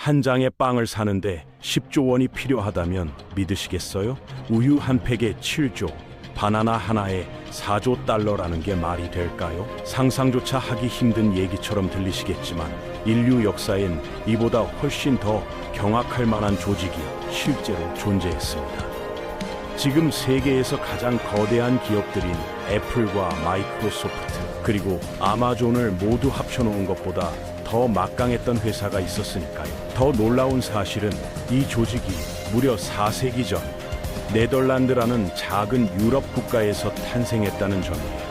한 장의 빵을 사는데 10조 원이 필요하다면 믿으시겠어요? 우유 한 팩에 7조, 바나나 하나에 4조 달러라는 게 말이 될까요? 상상조차 하기 힘든 얘기처럼 들리시겠지만 인류 역사엔 이보다 훨씬 더 경악할 만한 조직이 실제로 존재했습니다. 지금 세계에서 가장 거대한 기업들인 애플과 마이크로소프트 그리고 아마존을 모두 합쳐놓은 것보다 더 막강했던 회사가 있었으니까요. 더 놀라운 사실은 이 조직이 무려 4세기 전 네덜란드라는 작은 유럽 국가에서 탄생했다는 점이에요.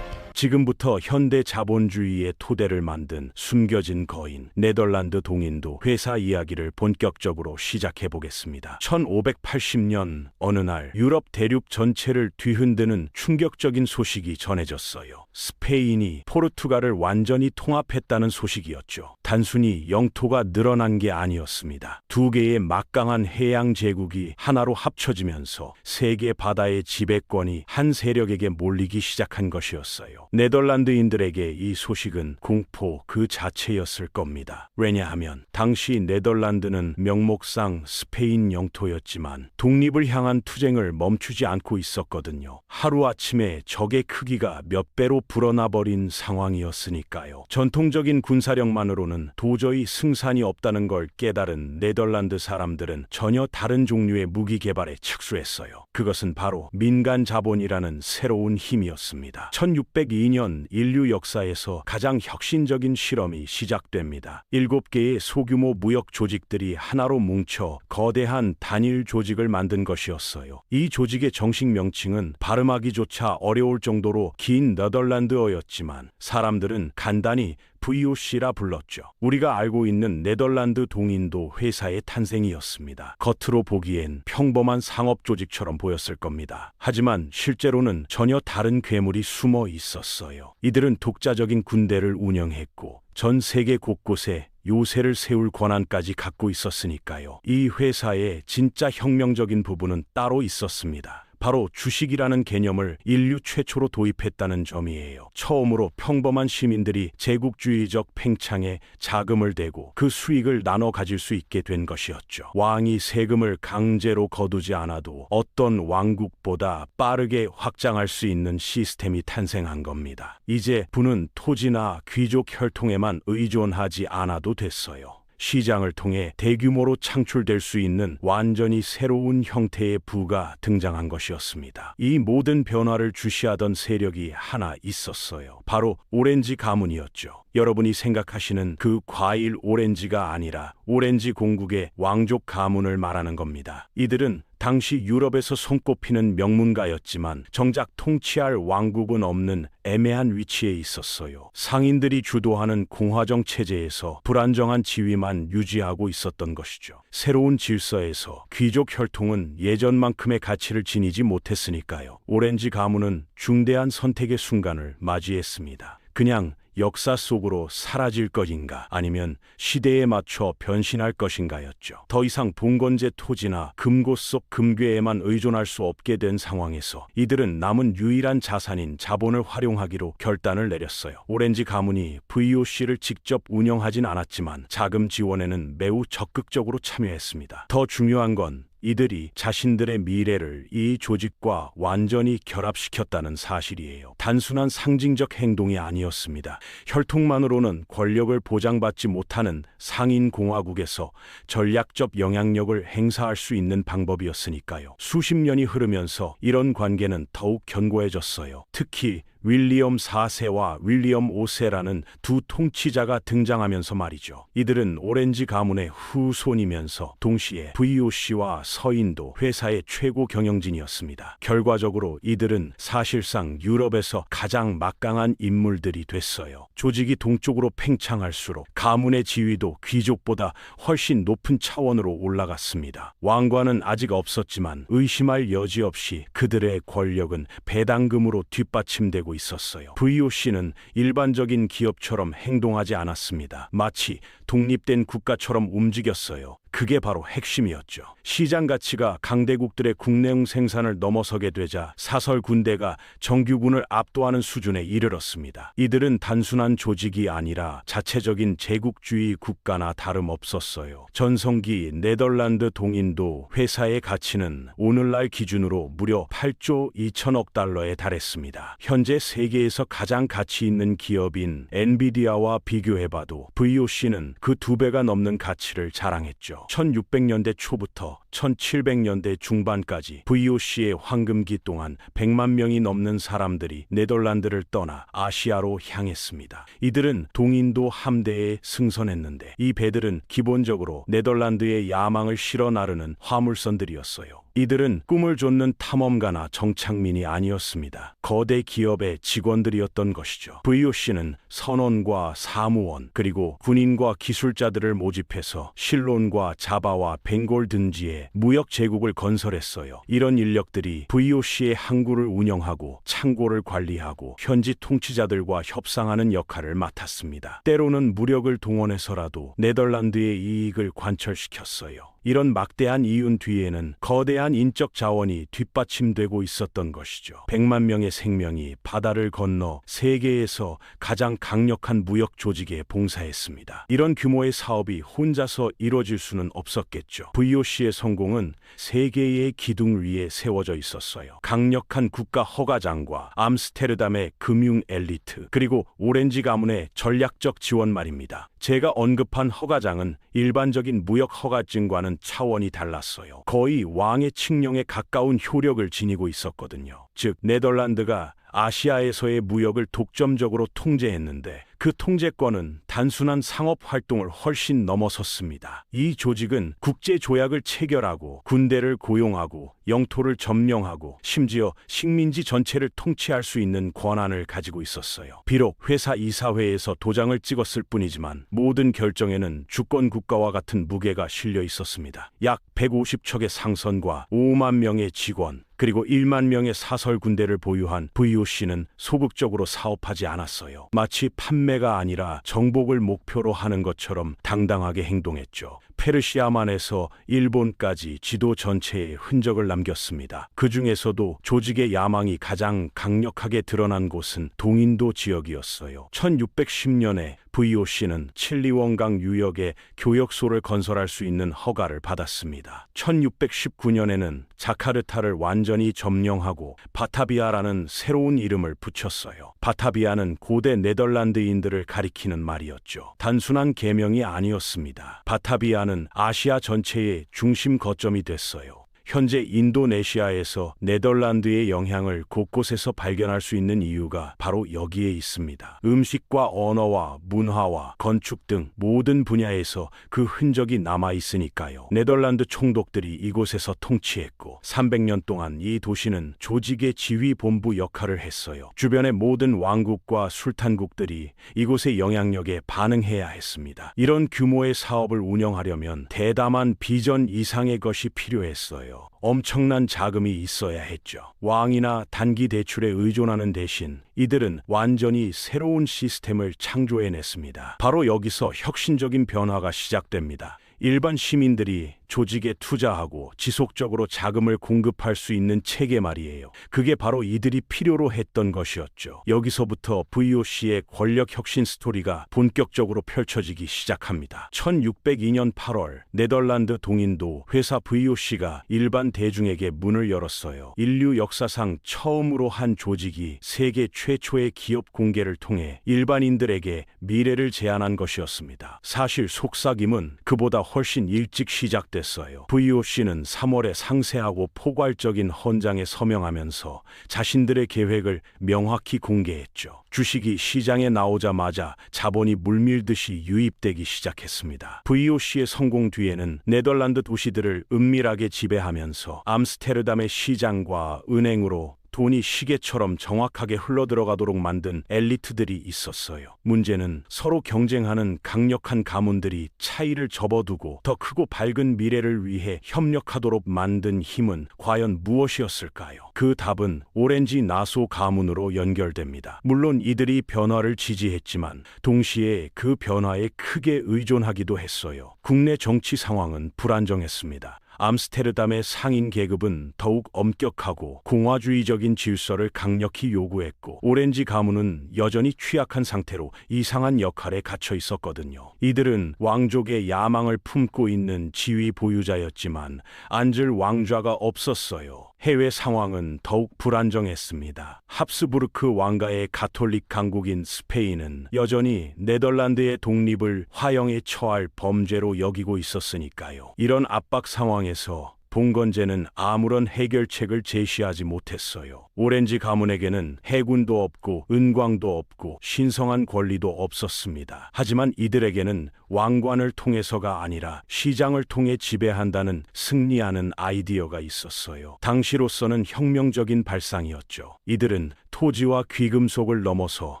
지금부터 현대 자본주의의 토대를 만든 숨겨진 거인 네덜란드 동인도 회사 이야기를 본격적으로 시작해 보겠습니다. 1580년 어느 날 유럽 대륙 전체를 뒤흔드는 충격적인 소식이 전해졌어요. 스페인이 포르투갈을 완전히 통합했다는 소식이었죠. 단순히 영토가 늘어난 게 아니었습니다. 두 개의 막강한 해양 제국이 하나로 합쳐지면서 세계 바다의 지배권이 한 세력에게 몰리기 시작한 것이었어요. 네덜란드인들에게 이 소식은 공포 그 자체였을 겁니다. 왜냐하면 당시 네덜란드는 명목상 스페인 영토였지만 독립을 향한 투쟁을 멈추지 않고 있었거든요. 하루아침에 적의 크기가 몇 배로 불어나 버린 상황이었으니까요. 전통적인 군사력만으로는 도저히 승산이 없다는 걸 깨달은 네덜란드 사람들은 전혀 다른 종류의 무기 개발에 착수했어요. 그것은 바로 민간 자본이라는 새로운 힘이었습니다. 1602년 인류 역사에서 가장 혁신적인 실험이 시작됩니다. 7개의 소규모 무역 조직들이 하나로 뭉쳐 거대한 단일 조직을 만든 것이었어요. 이 조직의 정식 명칭은 발음하기조차 어려울 정도로 긴 네덜란드어였지만 사람들은 간단히 VOC라 불렀죠. 우리가 알고 있는 네덜란드 동인도 회사의 탄생이었습니다. 겉으로 보기엔 평범한 상업 조직처럼 보였을 겁니다. 하지만 실제로는 전혀 다른 괴물이 숨어 있었어요. 이들은 독자적인 군대를 운영했고 전 세계 곳곳에 요새를 세울 권한까지 갖고 있었으니까요. 이 회사의 진짜 혁명적인 부분은 따로 있었습니다. 바로 주식이라는 개념을 인류 최초로 도입했다는 점이에요. 처음으로 평범한 시민들이 제국주의적 팽창에 자금을 대고 그 수익을 나눠 가질 수 있게 된 것이었죠. 왕이 세금을 강제로 거두지 않아도 어떤 왕국보다 빠르게 확장할 수 있는 시스템이 탄생한 겁니다. 이제 부는 토지나 귀족 혈통에만 의존하지 않아도 됐어요. 시장을 통해 대규모로 창출될 수 있는 완전히 새로운 형태의 부가 등장한 것이었습니다. 이 모든 변화를 주시하던 세력이 하나 있었어요. 바로 오렌지 가문이었죠. 여러분이 생각하시는 그 과일 오렌지가 아니라 오렌지 공국의 왕족 가문을 말하는 겁니다. 이들은 당시 유럽에서 손꼽히는 명문가였지만 정작 통치할 왕국은 없는 애매한 위치에 있었어요. 상인들이 주도하는 공화정 체제에서 불안정한 지위만 유지하고 있었던 것이죠. 새로운 질서에서 귀족 혈통은 예전만큼의 가치를 지니지 못했으니까요. 오렌지 가문은 중대한 선택의 순간을 맞이했습니다. 그냥 역사 속으로 사라질 것인가 아니면 시대에 맞춰 변신할 것인가였죠. 더 이상 봉건제 토지나 금고 속 금괴에만 의존할 수 없게 된 상황에서 이들은 남은 유일한 자산인 자본을 활용하기로 결단을 내렸어요. 오렌지 가문이 VOC를 직접 운영하진 않았지만 자금 지원에는 매우 적극적으로 참여했습니다. 더 중요한 건 이들이 자신들의 미래를 이 조직과 완전히 결합시켰다는 사실이에요. 단순한 상징적 행동이 아니었습니다. 혈통만으로는 권력을 보장받지 못하는 상인 공화국에서 전략적 영향력을 행사할 수 있는 방법이었으니까요. 수십 년이 흐르면서 이런 관계는 더욱 견고해졌어요. 특히 윌리엄 4세와 윌리엄 5세라는 두 통치자가 등장하면서 말이죠. 이들은 오렌지 가문의 후손이면서 동시에 VOC와 서인도 회사의 최고 경영진이었습니다. 결과적으로 이들은 사실상 유럽에서 가장 막강한 인물들이 됐어요. 조직이 동쪽으로 팽창할수록 가문의 지위도 귀족보다 훨씬 높은 차원으로 올라갔습니다. 왕관은 아직 없었지만 의심할 여지 없이 그들의 권력은 배당금으로 뒷받침되고 있었어요. VOC는 일반적인 기업처럼 행동하지 않았습니다. 마치 독립된 국가처럼 움직였어요. 그게 바로 핵심이었죠. 시장 가치가 강대국들의 국내용 생산을 넘어서게 되자 사설 군대가 정규군을 압도하는 수준에 이르렀습니다. 이들은 단순한 조직이 아니라 자체적인 제국주의 국가나 다름없었어요. 전성기 네덜란드 동인도 회사의 가치는 오늘날 기준으로 무려 8조 2천억 달러에 달했습니다. 현재 세계에서 가장 가치 있는 기업인 엔비디아와 비교해봐도 VOC는 그 2배가 넘는 가치를 자랑했죠. 1600년대 초부터 1700년대 중반까지 VOC의 황금기 동안 100만 명이 넘는 사람들이 네덜란드를 떠나 아시아로 향했습니다. 이들은 동인도 함대에 승선했는데 이 배들은 기본적으로 네덜란드의 야망을 실어 나르는 화물선들이었어요. 이들은 꿈을 좇는 탐험가나 정착민이 아니었습니다. 거대 기업의 직원들이었던 것이죠. VOC는 선원과 사무원 그리고 군인과 기술자들을 모집해서 실론과 자바와 벵골 등지에 무역 제국을 건설했어요. 이런 인력들이 VOC의 항구를 운영하고 창고를 관리하고 현지 통치자들과 협상하는 역할을 맡았습니다. 때로는 무력을 동원해서라도 네덜란드의 이익을 관철시켰어요. 이런 막대한 이윤 뒤에는 거대한 인적 자원이 뒷받침되고 있었던 것이죠. 100만 명의 생명이 바다를 건너 세계에서 가장 강력한 무역 조직에 봉사했습니다. 이런 규모의 사업이 혼자서 이루어질 수는 없었겠죠. VOC의 성공은 세계의 기둥 위에 세워져 있었어요. 강력한 국가 허가장과 암스테르담의 금융 엘리트 그리고 오렌지 가문의 전략적 지원 말입니다. 제가 언급한 허가장은 일반적인 무역 허가증과는 차원이 달랐어요. 거의 왕의 칙령에 가까운 효력을 지니고 있었거든요. 즉 네덜란드가 아시아에서의 무역을 독점적으로 통제했는데 그 통제권은 단순한 상업 활동을 훨씬 넘어섰습니다. 이 조직은 국제 조약을 체결하고 군대를 고용하고 영토를 점령하고 심지어 식민지 전체를 통치할 수 있는 권한을 가지고 있었어요. 비록 회사 이사회에서 도장을 찍었을 뿐이지만 모든 결정에는 주권 국가와 같은 무게가 실려 있었습니다. 약 150척의 상선과 5만 명의 직원 그리고 1만 명의 사설 군대를 보유한 VOC는 소극적으로 사업하지 않았어요. 마치 판매가 아니라 정복을 목표로 하는 것처럼 당당하게 행동했죠. 페르시아만에서 일본까지 지도 전체에 흔적을 남겼습니다. 그 중에서도 조직의 야망이 가장 강력하게 드러난 곳은 동인도 지역이었어요. 1610년에 VOC는 칠리원강 유역에 교역소를 건설할 수 있는 허가를 받았습니다. 1619년에는 자카르타를 완전히 점령하고 바타비아라는 새로운 이름을 붙였어요. 바타비아는 고대 네덜란드인들을 가리키는 말이었죠. 단순한 계명이 아니었습니다. 바타비아는 아시아 전체의 중심 거점이 됐어요. 현재 인도네시아에서 네덜란드의 영향을 곳곳에서 발견할 수 있는 이유가 바로 여기에 있습니다. 음식과 언어와 문화와 건축 등 모든 분야에서 그 흔적이 남아 있으니까요. 네덜란드 총독들이 이곳에서 통치했고 300년 동안 이 도시는 조직의 지휘 본부 역할을 했어요. 주변의 모든 왕국과 술탄국들이 이곳의 영향력에 반응해야 했습니다. 이런 규모의 사업을 운영하려면 대담한 비전 이상의 것이 필요했어요. 엄청난 자금이 있어야 했죠. 왕이나 단기 대출에 의존하는 대신 이들은 완전히 새로운 시스템을 창조해냈습니다. 바로 여기서 혁신적인 변화가 시작됩니다. 일반 시민들이 조직에 투자하고 지속적으로 자금을 공급할 수 있는 체계 말이에요. 그게 바로 이들이 필요로 했던 것이었죠. 여기서부터 VOC의 권력 혁신 스토리가 본격적으로 펼쳐지기 시작합니다. 1602년 8월 네덜란드 동인도 회사 VOC가 일반 대중에게 문을 열었어요. 인류 역사상 처음으로 한 조직이 세계 최초의 기업 공개를 통해 일반인들에게 미래를 제안한 것이었습니다. 사실 속삭임은 그보다 훨씬 일찍 시작됐어요. VOC는 3월에 상세하고 포괄적인 헌장에 서명하면서 자신들의 계획을 명확히 공개했죠. 주식이 시장에 나오자마자 자본이 물밀듯이 유입되기 시작했습니다. VOC의 성공 뒤에는 네덜란드 도시들을 은밀하게 지배하면서 암스테르담의 시장과 은행으로 돈이 시계처럼 정확하게 흘러들어가도록 만든 엘리트들이 있었어요. 문제는 서로 경쟁하는 강력한 가문들이 차이를 접어두고 더 크고 밝은 미래를 위해 협력하도록 만든 힘은 과연 무엇이었을까요? 그 답은 오렌지 나소 가문으로 연결됩니다. 물론 이들이 변화를 지지했지만 동시에 그 변화에 크게 의존하기도 했어요. 국내 정치 상황은 불안정했습니다. 암스테르담의 상인 계급은 더욱 엄격하고 공화주의적인 질서를 강력히 요구했고 오렌지 가문은 여전히 취약한 상태로 이상한 역할에 갇혀 있었거든요. 이들은 왕족의 야망을 품고 있는 지위 보유자였지만 앉을 왕좌가 없었어요. 해외 상황은 더욱 불안정했습니다. 합스부르크 왕가의 가톨릭 강국인 스페인은 여전히 네덜란드의 독립을 화형에 처할 범죄로 여기고 있었으니까요. 이런 압박 상황에서 봉건제는 아무런 해결책을 제시하지 못했어요. 오렌지 가문에게는 해군도 없고 은광도 없고 신성한 권리도 없었습니다. 하지만 이들에게는 왕관을 통해서가 아니라 시장을 통해 지배한다는 승리하는 아이디어가 있었어요. 당시로서는 혁명적인 발상이었죠. 이들은 토지와 귀금속을 넘어서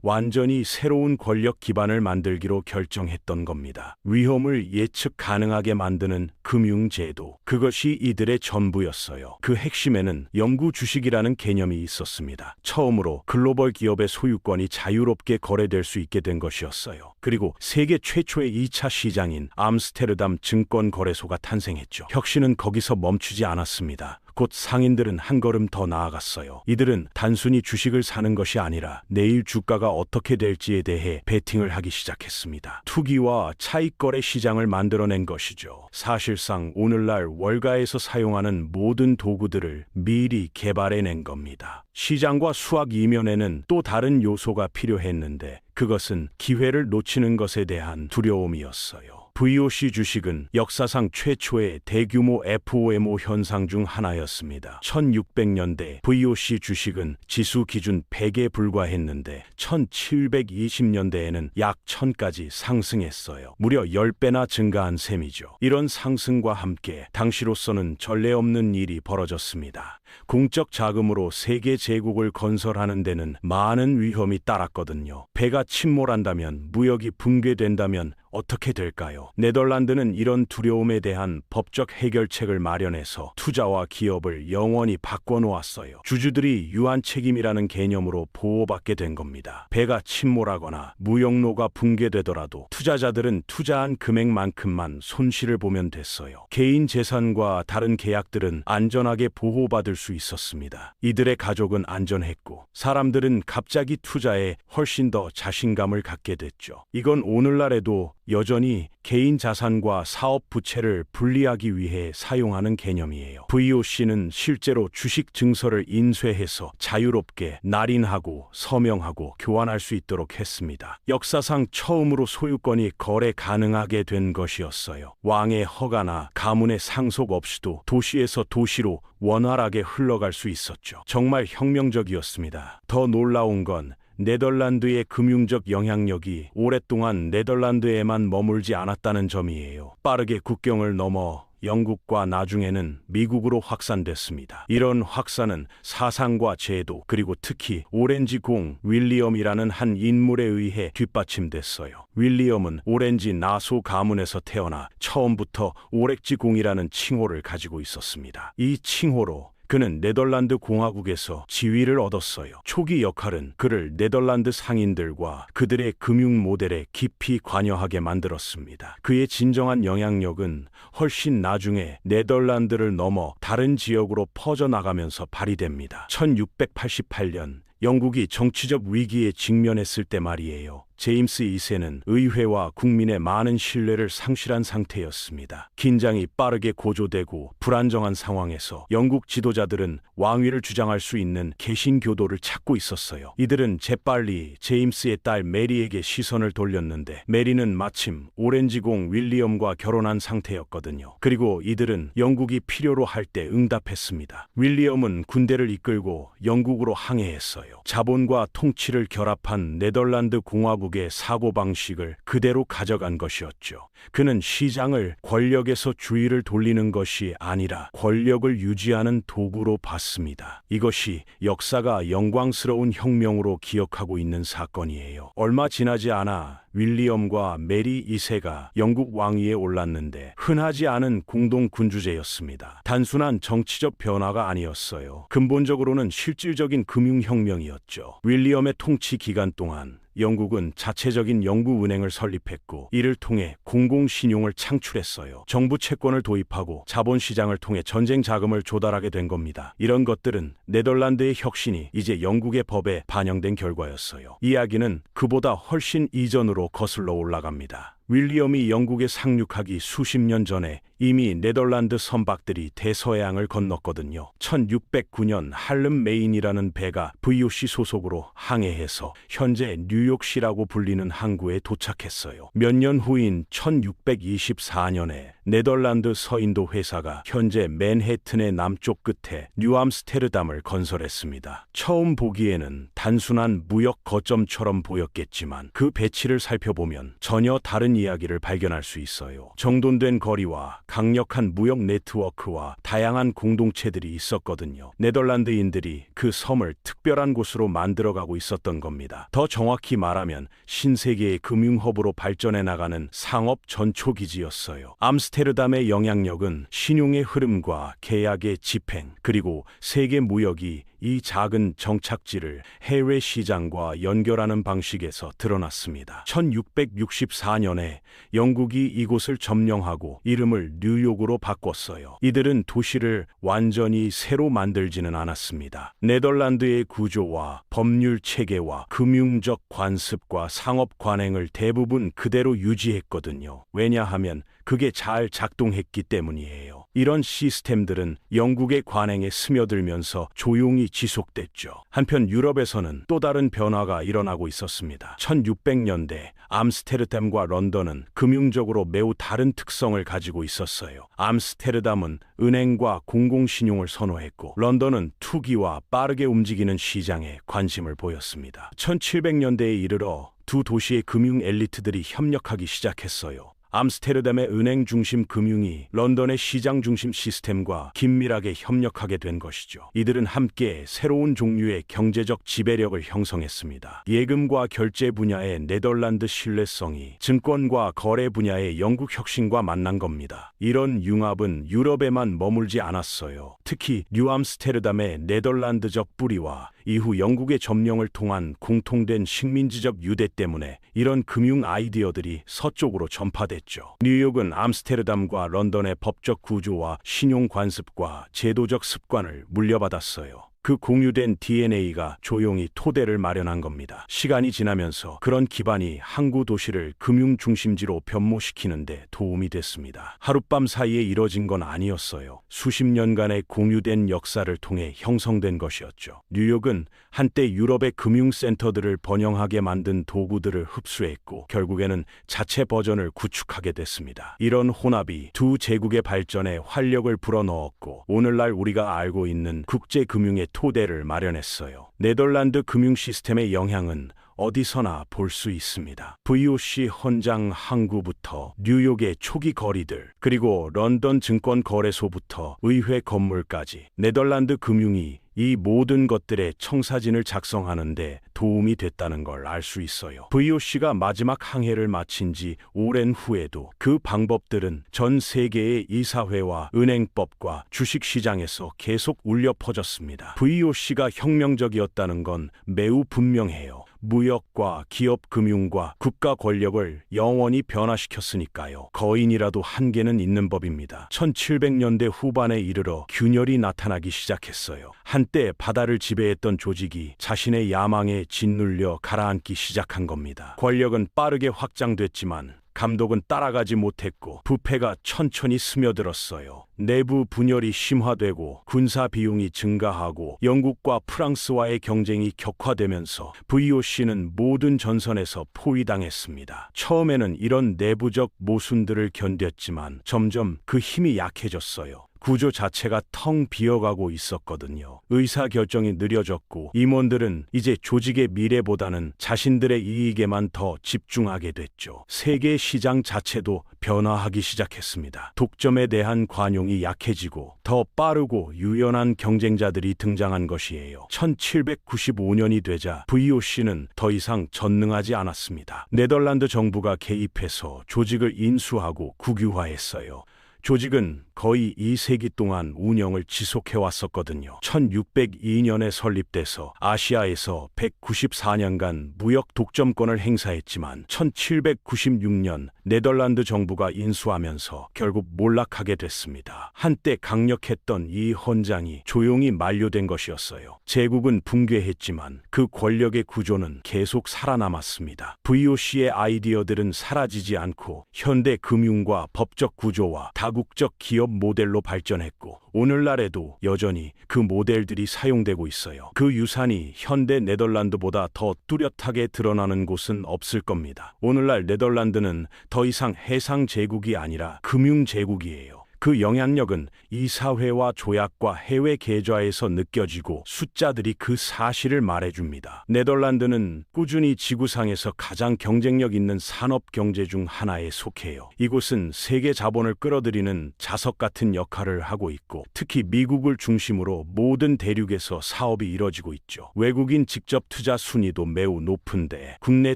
완전히 새로운 권력 기반을 만들기로 결정했던 겁니다. 위험을 예측 가능하게 만드는 금융제도, 그것이 이들의 전부였어요. 그 핵심에는 영구 주식이라는 개념이 있었습니다. 처음으로 글로벌 기업의 소유권이 자유롭게 거래될 수 있게 된 것이었어요. 그리고 세계 최초의 2차 시장인 암스테르담 증권거래소가 탄생했죠. 혁신은 거기서 멈추지 않았습니다. 곧 상인들은 한 걸음 더 나아갔어요. 이들은 단순히 주식을 사는 것이 아니라 내일 주가가 어떻게 될지에 대해 베팅을 하기 시작했습니다. 투기와 차익거래 시장을 만들어낸 것이죠. 사실상 오늘날 월가에서 사용하는 모든 도구들을 미리 개발해낸 겁니다. 시장과 수학 이면에는 또 다른 요소가 필요했는데 그것은 기회를 놓치는 것에 대한 두려움이었어요. VOC 주식은 역사상 최초의 대규모 FOMO 현상 중 하나였습니다. 1600년대 VOC 주식은 지수 기준 100에 불과했는데 1720년대에는 약 1000까지 상승했어요. 무려 10배나 증가한 셈이죠. 이런 상승과 함께 당시로서는 전례 없는 일이 벌어졌습니다. 공적 자금으로 세계 제국을 건설하는 데는 많은 위험이 따랐거든요. 배가 침몰한다면, 무역이 붕괴된다면 어떻게 될까요? 네덜란드는 이런 두려움에 대한 법적 해결책을 마련해서 투자와 기업을 영원히 바꿔놓았어요. 주주들이 유한 책임이라는 개념으로 보호받게 된 겁니다. 배가 침몰하거나 무역로가 붕괴되더라도 투자자들은 투자한 금액만큼만 손실을 보면 됐어요. 개인 재산과 다른 계약들은 안전하게 보호받을 수 있었습니다. 이들의 가족은 안전했고 사람들은 갑자기 투자에 훨씬 더 자신감을 갖게 됐죠. 이건 오늘날에도 여전히 개인 자산과 사업 부채를 분리하기 위해 사용하는 개념이에요. VOC는 실제로 주식 증서를 인쇄해서 자유롭게 날인하고 서명하고 교환할 수 있도록 했습니다. 역사상 처음으로 소유권이 거래 가능하게 된 것이었어요. 왕의 허가나 가문의 상속 없이도 도시에서 도시로 원활하게 흘러갈 수 있었죠. 정말 혁명적이었습니다. 더 놀라운 건 네덜란드의 금융적 영향력이 오랫동안 네덜란드에만 머물지 않았다는 점이에요. 빠르게 국경을 넘어 영국과 나중에는 미국으로 확산됐습니다. 이런 확산은 사상과 제도 그리고 특히 오렌지 공 윌리엄이라는 한 인물에 의해 뒷받침됐어요. 윌리엄은 오렌지 나소 가문에서 태어나 처음부터 오렌지 공이라는 칭호를 가지고 있었습니다. 이 칭호로 그는 네덜란드 공화국에서 지위를 얻었어요. 초기 역할은 그를 네덜란드 상인들과 그들의 금융 모델에 깊이 관여하게 만들었습니다. 그의 진정한 영향력은 훨씬 나중에 네덜란드를 넘어 다른 지역으로 퍼져나가면서 발휘됩니다. 1688년 영국이 정치적 위기에 직면했을 때 말이에요. 제임스 2세는 의회와 국민의 많은 신뢰를 상실한 상태였습니다. 긴장이 빠르게 고조되고 불안정한 상황에서 영국 지도자들은 왕위를 주장할 수 있는 개신교도를 찾고 있었어요. 이들은 재빨리 제임스의 딸 메리에게 시선을 돌렸는데 메리는 마침 오렌지공 윌리엄과 결혼한 상태였거든요. 그리고 이들은 영국이 필요로 할 때 응답했습니다. 윌리엄은 군대를 이끌고 영국으로 항해했어요. 자본과 통치를 결합한 네덜란드 공화국 영국의 사고방식을 그대로 가져간 것이었죠. 그는 시장을 권력에서 주의를 돌리는 것이 아니라 권력을 유지하는 도구로 봤습니다. 이것이 역사가 영광스러운 혁명으로 기억하고 있는 사건이에요. 얼마 지나지 않아 윌리엄과 메리 2세가 영국 왕위에 올랐는데 흔하지 않은 공동 군주제였습니다. 단순한 정치적 변화가 아니었어요. 근본적으로는 실질적인 금융혁명이었죠. 윌리엄의 통치 기간 동안 영국은 자체적인 영구은행을 설립했고 이를 통해 공공신용을 창출했어요. 정부 채권을 도입하고 자본시장을 통해 전쟁 자금을 조달하게 된 겁니다. 이런 것들은 네덜란드의 혁신이 이제 영국의 법에 반영된 결과였어요. 이야기는 그보다 훨씬 이전으로 거슬러 올라갑니다. 윌리엄이 영국에 상륙하기 수십 년 전에 이미 네덜란드 선박들이 대서해안을 건넜거든요. 1609년 할름 메인이라는 배가 VOC 소속으로 항해해서 현재 뉴욕시라고 불리는 항구에 도착했어요. 몇 년 후인 1624년에 네덜란드 서인도 회사가 현재 맨해튼의 남쪽 끝에 뉴암스테르담을 건설했습니다. 처음 보기에는 단순한 무역 거점처럼 보였겠지만 그 배치를 살펴보면 전혀 다른 이야기를 발견할 수 있어요. 정돈된 거리와 강력한 무역 네트워크와 다양한 공동체들이 있었거든요. 네덜란드인들이 그 섬을 특별한 곳으로 만들어가고 있었던 겁니다. 더 정확히 말하면 신세계의 금융허브로 발전해 나가는 상업 전초기지였어요. 암스테르담의 영향력은 신용의 흐름과 계약의 집행, 그리고 세계 무역이 이 작은 정착지를 해외 시장과 연결하는 방식에서 드러났습니다. 1664년에 영국이 이곳을 점령하고 이름을 뉴욕으로 바꿨어요. 이들은 도시를 완전히 새로 만들지는 않았습니다. 네덜란드의 구조와 법률 체계와 금융적 관습과 상업 관행을 대부분 그대로 유지했거든요. 왜냐하면 그게 잘 작동했기 때문이에요. 이런 시스템들은 영국의 관행에 스며들면서 조용히 지속됐죠. 한편 유럽에서는 또 다른 변화가 일어나고 있었습니다. 1600년대 암스테르담과 런던은 금융적으로 매우 다른 특성을 가지고 있었어요. 암스테르담은 은행과 공공신용을 선호했고 런던은 투기와 빠르게 움직이는 시장에 관심을 보였습니다. 1700년대에 이르러 두 도시의 금융 엘리트들이 협력하기 시작했어요. 암스테르담의 은행 중심 금융이 런던의 시장 중심 시스템과 긴밀하게 협력하게 된 것이죠. 이들은 함께 새로운 종류의 경제적 지배력을 형성했습니다. 예금과 결제 분야의 네덜란드 신뢰성이 증권과 거래 분야의 영국 혁신과 만난 겁니다. 이런 융합은 유럽에만 머물지 않았어요. 특히 뉴암스테르담의 네덜란드적 뿌리와 이후 영국의 점령을 통한 공통된 식민지적 유대 때문에 이런 금융 아이디어들이 서쪽으로 전파됐죠. 뉴욕은 암스테르담과 런던의 법적 구조와 신용 관습과 제도적 습관을 물려받았어요. 그 공유된 DNA가 조용히 토대를 마련한 겁니다. 시간이 지나면서 그런 기반이 항구 도시를 금융 중심지로 변모시키는데 도움이 됐습니다. 하룻밤 사이에 이뤄진 건 아니었어요. 수십 년간의 공유된 역사를 통해 형성된 것이었죠. 뉴욕은 한때 유럽의 금융센터들을 번영하게 만든 도구들을 흡수했고 결국에는 자체 버전을 구축하게 됐습니다. 이런 혼합이 두 제국의 발전에 활력을 불어넣었고 오늘날 우리가 알고 있는 국제금융의 토대를 마련했어요. 네덜란드 금융 시스템의 영향은 어디서나 볼 수 있습니다. VOC 헌장 항구부터 뉴욕의 초기 거리들, 그리고 런던 증권 거래소부터 의회 건물까지 네덜란드 금융이 이 모든 것들의 청사진을 작성하는데 도움이 됐다는 걸 알 수 있어요. VOC가 마지막 항해를 마친 지 오랜 후에도 그 방법들은 전 세계의 이사회와 은행법과 주식시장에서 계속 울려 퍼졌습니다. VOC가 혁명적이었다는 건 매우 분명해요. 무역과 기업 금융과 국가 권력을 영원히 변화시켰으니까요. 거인이라도 한계는 있는 법입니다. 1700년대 후반에 이르러 균열이 나타나기 시작했어요. 한때 바다를 지배했던 조직이 자신의 야망에 짓눌려 가라앉기 시작한 겁니다. 권력은 빠르게 확장됐지만 감독은 따라가지 못했고 부패가 천천히 스며들었어요. 내부 분열이 심화되고 군사 비용이 증가하고 영국과 프랑스와의 경쟁이 격화되면서 VOC는 모든 전선에서 포위당했습니다. 처음에는 이런 내부적 모순들을 견뎠지만 점점 그 힘이 약해졌어요. 구조 자체가 텅 비어가고 있었거든요. 의사결정이 느려졌고 임원들은 이제 조직의 미래보다는 자신들의 이익에만 더 집중하게 됐죠. 세계 시장 자체도 변화하기 시작했습니다. 독점에 대한 관용이 약해지고 더 빠르고 유연한 경쟁자들이 등장한 것이에요. 1795년이 되자 VOC는 더 이상 전능하지 않았습니다. 네덜란드 정부가 개입해서 조직을 인수하고 국유화했어요. 조직은 거의 2세기 동안 운영을 지속해왔었거든요. 1602년에 설립돼서 아시아에서 194년간 무역 독점권을 행사했지만 1796년 네덜란드 정부가 인수하면서 결국 몰락하게 됐습니다. 한때 강력했던 이 헌장이 조용히 만료된 것이었어요. 제국은 붕괴했지만 그 권력의 구조는 계속 살아남았습니다. VOC의 아이디어들은 사라지지 않고 현대 금융과 법적 구조와 다국적 기업 모델로 발전했고 오늘날에도 여전히 그 모델들이 사용되고 있어요. 그 유산이 현대 네덜란드보다 더 뚜렷하게 드러나는 곳은 없을 겁니다. 오늘날 네덜란드는 더 이상 해상 제국이 아니라 금융 제국이에요. 그 영향력은 이사회와 조약과 해외 계좌에서 느껴지고 숫자들이 그 사실을 말해줍니다. 네덜란드는 꾸준히 지구상에서 가장 경쟁력 있는 산업 경제 중 하나에 속해요. 이곳은 세계 자본을 끌어들이는 자석 같은 역할을 하고 있고 특히 미국을 중심으로 모든 대륙에서 사업이 이뤄지고 있죠. 외국인 직접 투자 순위도 매우 높은데 국내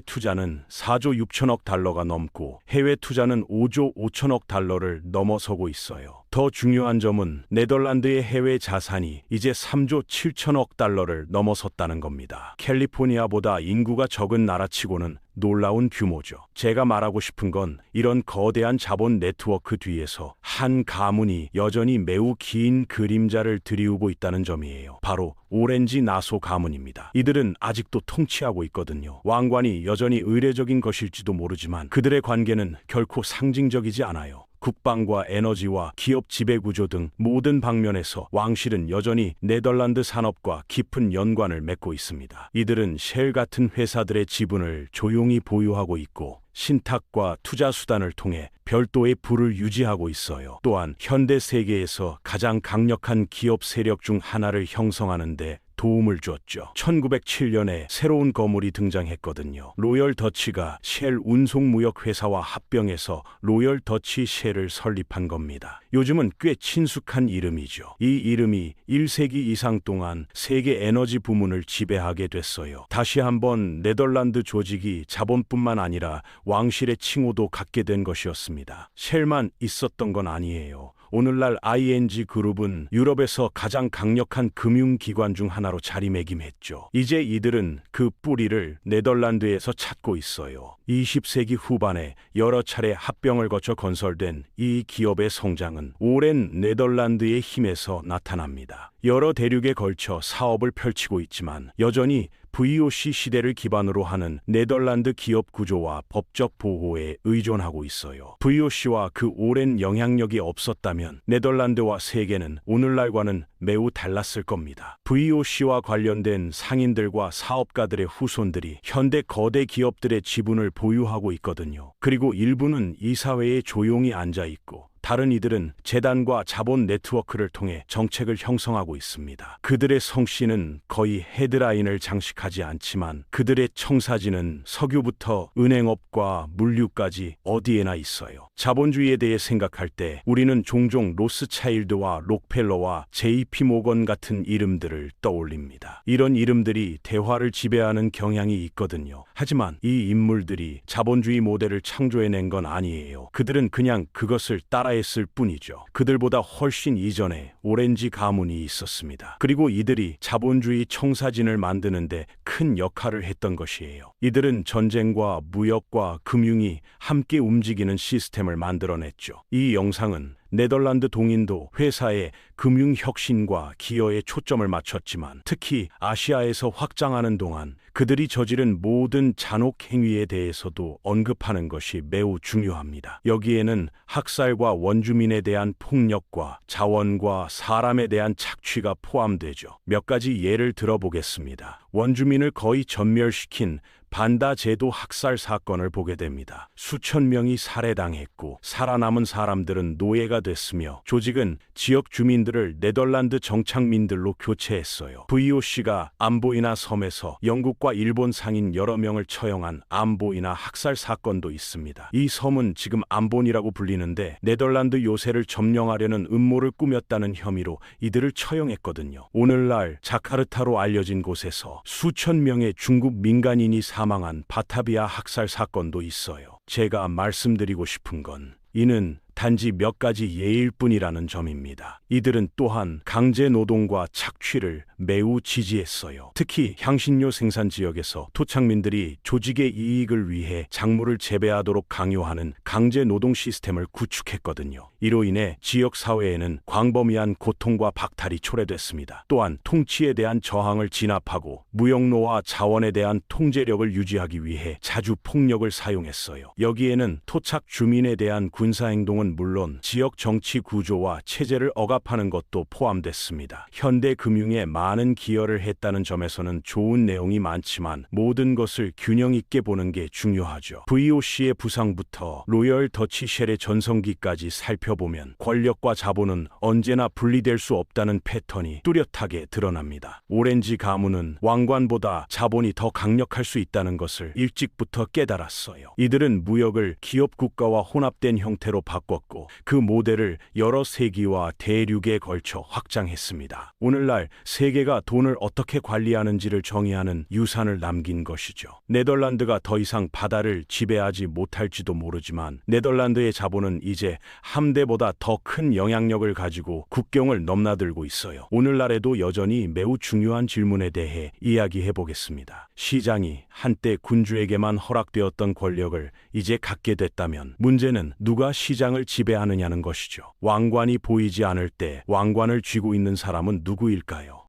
투자는 4조 6천억 달러가 넘고 해외 투자는 5조 5천억 달러를 넘어서고 있어요. 더 중요한 점은 네덜란드의 해외 자산이 이제 3조 7천억 달러를 넘어섰다는 겁니다. 캘리포니아보다 인구가 적은 나라치고는 놀라운 규모죠. 제가 말하고 싶은 건 이런 거대한 자본 네트워크 뒤에서 한 가문이 여전히 매우 긴 그림자를 들이우고 있다는 점이에요. 바로 오렌지 나소 가문입니다. 이들은 아직도 통치하고 있거든요. 왕관이 여전히 의례적인 것일지도 모르지만 그들의 관계는 결코 상징적이지 않아요. 국방과 에너지와 기업 지배구조 등 모든 방면에서 왕실은 여전히 네덜란드 산업과 깊은 연관을 맺고 있습니다. 이들은 쉘 같은 회사들의 지분을 조용히 보유하고 있고 신탁과 투자 수단을 통해 별도의 부를 유지하고 있어요. 또한 현대 세계에서 가장 강력한 기업 세력 중 하나를 형성하는 데 도움을 줬죠. 1907년에 새로운 거물이 등장했거든요. 로열 더치가 쉘 운송무역회사와 합병해서 로열 더치 쉘을 설립한 겁니다. 요즘은 꽤 친숙한 이름이죠. 이 이름이 1세기 이상 동안 세계 에너지 부문을 지배하게 됐어요. 다시 한번 네덜란드 조직이 자본뿐만 아니라 왕실의 칭호도 갖게 된 것이었습니다. 쉘만 있었던 건 아니에요. 오늘날 ING 그룹은 유럽에서 가장 강력한 금융기관 중 하나로 자리매김했죠. 이제 이들은 그 뿌리를 네덜란드에서 찾고 있어요. 20세기 후반에 여러 차례 합병을 거쳐 건설된 이 기업의 성장은 오랜 네덜란드의 힘에서 나타납니다. 여러 대륙에 걸쳐 사업을 펼치고 있지만 여전히 VOC 시대를 기반으로 하는 네덜란드 기업 구조와 법적 보호에 의존하고 있어요. VOC와 그 오랜 영향력이 없었다면 네덜란드와 세계는 오늘날과는 매우 달랐을 겁니다. VOC와 관련된 상인들과 사업가들의 후손들이 현대 거대 기업들의 지분을 보유하고 있거든요. 그리고 일부는 이사회에 조용히 앉아 있고 다른 이들은 재단과 자본 네트워크를 통해 정책을 형성하고 있습니다. 그들의 성씨는 거의 헤드라인을 장식하지 않지만 그들의 청사진은 석유부터 은행업과 물류까지 어디에나 있어요. 자본주의에 대해 생각할 때 우리는 종종 로스차일드와 록펠러와 JP 모건 같은 이름들을 떠올립니다. 이런 이름들이 대화를 지배하는 경향이 있거든요. 하지만 이 인물들이 자본주의 모델을 창조해낸 건 아니에요. 그들은 그냥 그것을 따라했을 뿐이죠. 그들보다 훨씬 이전에 오렌지 가문이 있었습니다. 그리고 이들이 자본주의 청사진을 만드는데 큰 역할을 했던 것이에요. 이들은 전쟁과 무역과 금융이 함께 움직이는 시스템을 만들어냈죠. 이 영상은 네덜란드 동인도 회사의 금융혁신과 기여에 초점을 맞췄지만 특히 아시아에서 확장하는 동안 그들이 저지른 모든 잔혹 행위에 대해서도 언급하는 것이 매우 중요합니다. 여기에는 학살과 원주민에 대한 폭력과 자원과 사람에 대한 착취가 포함되죠. 몇 가지 예를 들어보겠습니다. 원주민을 거의 전멸시킨 반다 제도 학살 사건을 보게 됩니다. 수천 명이 살해당했고 살아남은 사람들은 노예가 됐으며 조직은 지역 주민들을 네덜란드 정착민들로 교체했어요. VOC가 암보이나 섬에서 영국과 일본 상인 여러 명을 처형한 암보이나 학살 사건도 있습니다. 이 섬은 지금 암본이라고 불리는데 네덜란드 요새를 점령하려는 음모를 꾸몄다는 혐의로 이들을 처형했거든요. 오늘날 자카르타로 알려진 곳에서 수천 명의 중국 민간인이 사망한 바타비아 학살 사건도 있어요. 제가 말씀드리고 싶은 건 이는 단지 몇 가지 예일 뿐이라는 점입니다. 이들은 또한 강제 노동과 착취를 매우 지지했어요. 특히 향신료 생산 지역에서 토착민들이 조직의 이익을 위해 작물을 재배하도록 강요하는 강제 노동 시스템을 구축했거든요. 이로 인해 지역 사회에는 광범위한 고통과 박탈이 초래됐습니다. 또한 통치에 대한 저항을 진압하고 무역로와 자원에 대한 통제력을 유지하기 위해 자주 폭력을 사용했어요. 여기에는 토착 주민에 대한 군사행동은 물론 지역 정치 구조와 체제를 억압하는 것도 포함됐습니다. 현대 금융에 많은 기여를 했다는 점에서는 좋은 내용이 많지만 모든 것을 균형 있게 보는 게 중요하죠. VOC의 부상부터 로열 더치 쉘의 전성기까지 살펴보면 권력과 자본은 언제나 분리될 수 없다는 패턴이 뚜렷하게 드러납니다. 오렌지 가문은 왕관보다 자본이 더 강력할 수 있다는 것을 일찍부터 깨달았어요. 이들은 무역을 기업 국가와 혼합된 형태로 바꿨고 그 모델을 여러 세기와 대륙에 걸쳐 확장했습니다. 오늘날 세계가 돈을 어떻게 관리하는지를 정의하는 유산을 남긴 것이죠. 네덜란드가 더 이상 바다를 지배하지 못할지도 모르지만 네덜란드의 자본은 이제 함대보다 더 큰 영향력을 가지고 국경을 넘나들고 있어요. 오늘날에도 여전히 매우 중요한 질문에 대해 이야기해 보겠습니다. 시장이 한때 군주에게만 허락되었던 권력을 이제 갖게 됐다면 문제는 누가 시장을 지배하느냐는 것이죠. 왕관이 보이지 않을 때 왕관을 쥐고 있는 사람은 누구일까요?